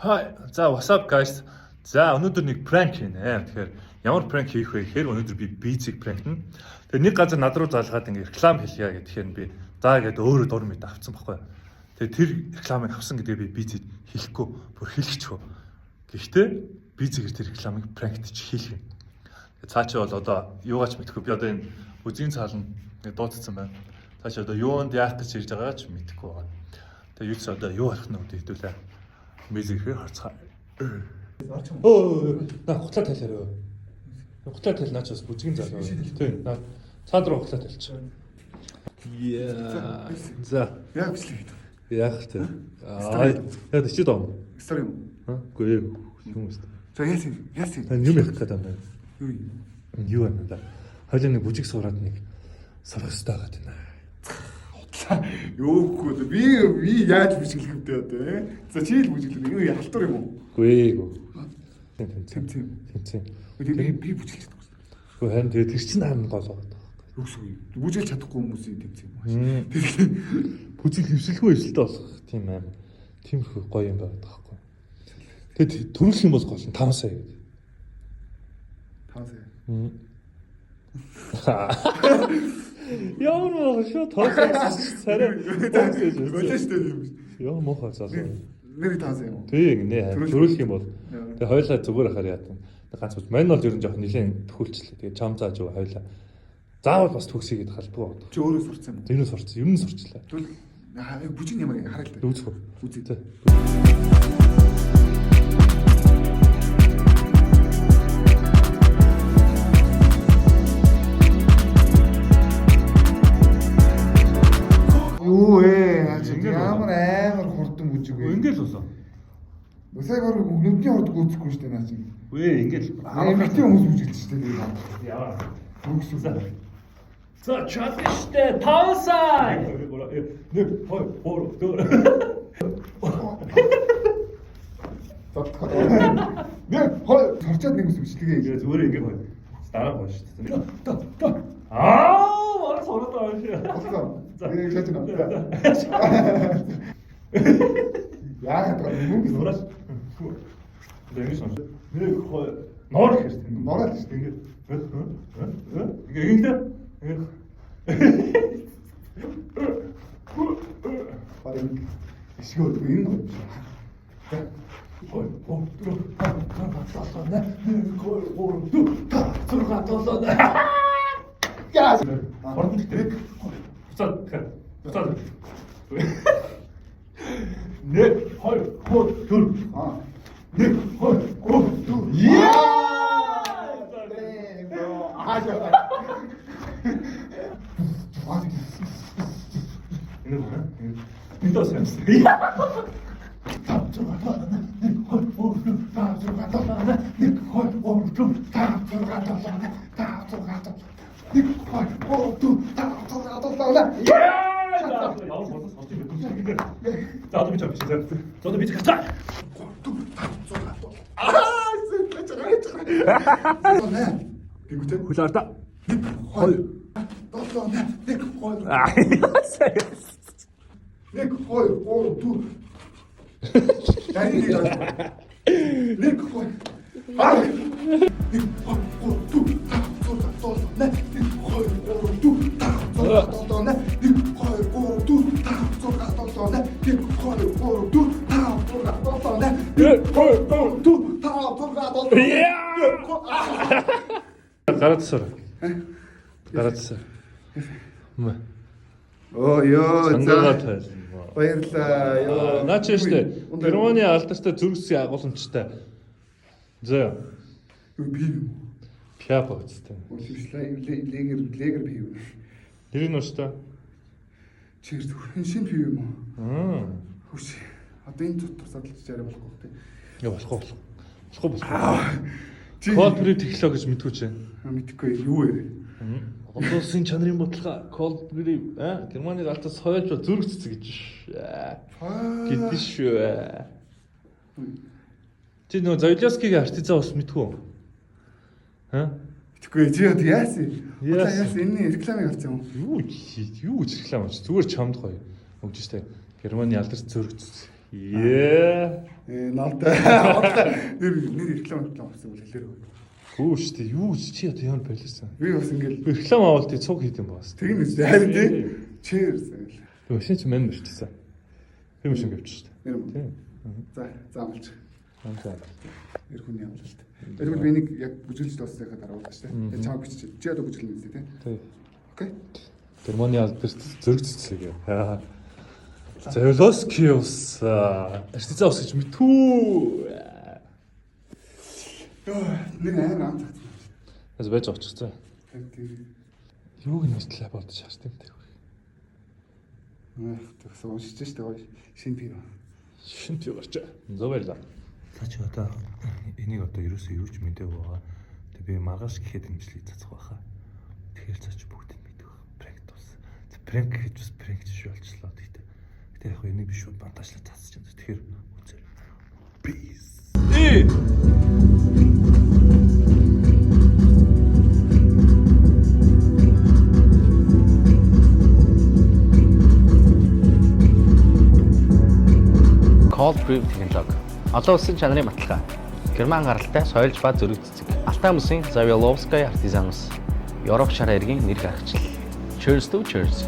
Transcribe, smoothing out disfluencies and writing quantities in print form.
Hi, за what's up guys? За өнөөдөр нэг prank хийнэ. Тэгэхээр ямар prank хийх вэ гэхээр өнөөдөр би бицийг prank-н. Тэгээ нэг газар над руу залгаад ингээ реклам хэлье гэхээр би за гэдэг өөрөө дур мэд авцсан байхгүй. Тэгээ тэр рекламыг авсан гэдэг би бицийг хэлэхгүй бүр хэлчихв. Гэхдээ бицээр тэр рекламыг prank-т чи хийх юм. Тэгээ цаачаа бол одоо юугаач мэдэхгүй. Би одоо энэ үзийн цааланд дуудсан байна. Цаачаа одоо юунд яах гэж ирж байгаагаа ч мэдэхгүй байна. Тэгээ юу ч одоо юу болох нь хэдүүлээ. Мизикээр харцгаа. На хутлаа талаараа. Хутлаа тал наачаас бүжгийн залуу. Тийм. На цаад руу хутлаа талч. Яа. За. Яг бичлээ гэдэг. Яах вэ? Яг чи доо. Стори юм. Үгүй юм уу. За яасан. Юм ярих гэдэг юм байна. Юу Юу юм да. Хойлоо нэг бүжиг сураад нэг сурах хэрэгтэй байгаа тийм ээ. Ёохоо би яаж бүжиглэх вэ одоо за чи л бүжиглэх юу халтур юм уу? Үгүй. Тэмцээн. Би бүжиглэх гэдэг. Үгүй харин тэгээ тэр чинь хаана гол байгаа. Үгүй. Бүжиглэж чадахгүй хүмүүсийн тэмцээн. Бүжиг хөвсөлгүй эсэлтэй болох тийм аим. Тиймэрхүү гоё юм байна таахгүй. Тэгэд төрүүлэх юм бол гол нь 5 сая гэдэг. 5 сая. Ямар муу шүү тоосоо царай боосож байна. Болооч дээ юм. Яа муухай залуу. Нэр 5 сая юм уу? Тийм нэ төрүүлэх юм бол тэгээ хоёлаа зүгээр хахаар яатан. Ганц үз мань бол ер нь жоох нэлээд төхүүлчлээ. Тэгээ чам зааж юу хоёлаа. Заавал бас төгсөе гэд халбгүй байна. Чи өөрөө сурцсан юм уу? Тэрнээ сурцсан. Ер нь сурчлаа. Тэгвэл бүжиг ямар хараа л дээ. Үзэх үү. Үзээ. Юу ямар амар хурдан бүжиг вэ? Ингээл болоо. Сая баг нүдний хурд гүйцэхгүй шүү дээ наа чи. Үгүй ингээл. Эмэгтэй хүмүүс бүжиглэж шүү дээ. Яа. Бүгсүү. За чатштэй 5 сая. Нэг хой бор дөр. Нэг хой тарчаад нэг үс бичлэгээ. Тэгээ зүгээр ингээ хой. Дараа хой шүү дээ. Аа, марас ороод байгаа шүү. За яг чад нэ. Яагаад юм бэ? Нураас. Дэнэ сон. Нэг хой нор хэрэгтэй. Нороо шүү дээ. Ингээ. Барин ишгөө энэ юм шиг. Хой бор таасаа нэ. Яас. Хордон гэдэг. Буцаад. Нэг хой дөр. Нэг хой дөр. Эндээс юмсан. Заадаг гэж байна. Заадаг би гацаа. Хүлээрдэ. Нэг хой оо ту. Дай нэг хой. Аа. Нэг хой оо ту. Нэг хой оо ту. Гарацсаа. Оо ёо за. Баярлаа. Ёо. Наач штэ. Германы алдартай зүрхсийн агуулмжтай. За. Би Пяпа үстэй. Легер би юу. Нэр нь ууштай. Чир зөвхөн шин би юм уу? Хүч. Одоо энэ дотор задлж яриа болохгүй тий. Яа болохгүй. Колбри технологи гэж мэдгүй ч юм. Мэдхгүй юу вэ? Олон улсын чанарын бодлого колбри Германы алдартай соёлж зүрх цэцэг гэж. Гэдэж шүү. Чи нөө Зойловскигийн артизан ус мэдгүй үү? Тэггүй чи яасан? Яасан энэ рекламыг авсан юм. Юу гэж реклам авч зүгээр чамд гоё. Өгч штэ. Германы алдарт зөрөгч. Yeah. Наалтай. Нэр реклам авсан бол хэлээр өгөө. Хөө штэ юу чи одоо ямар байлсан. Би бас ингээл Реклам авалт цуг хийдэм баас. тэгнэ үстэй харин тий. Cheers. Өшин ч мэн мэрчсэн. Тэр машин гэвч штэ. Нэр. Тийм. За заамлж. Амтаа. Эр хүний амлалт. Тэгвэл би нэг яг бүжиглж дуусныхаа дараа уулаа штэ. Тэгээ чамаа бичиж. Чи одоо бүжиглэн үстэй тий. Тийм. Окей. Германы албарт зөрөг цэцлэг яа. Завлоскиус арчицаа ус гэж мэдтүү. Нэг амар амт. Бас байж очихсан. Юуг нэслээ бодож шааш тийм тэр. Тэгс уншиж штэ гоё шинэ бий. Шинт юу гарч. Зөө баярлаа. За чи одоо энийг одоо ерөөсөө юуж мэдээгүй байгаа. Тэг би маргааш гэхэд имжлийг цацах байхаа. Тэгэхээр цаач бүгд нь мэдэх. Пранк тус. Пранк гэж бас пранк шиг болчихлоо гэхдээ. Гэтэ яг энийг би шууд бантажлаа цацчих юм. Тэгэхээр үзээ. Peace. Cold Brew технологи. Олон улсын чанарын баталгаа. Герман гаралтай соёлж ба зөрөг цэцэг. Алтай мөсийн Завьяловская артизан ус. Европ шар иргэн нэр гаргачлал. Cheers to cheers.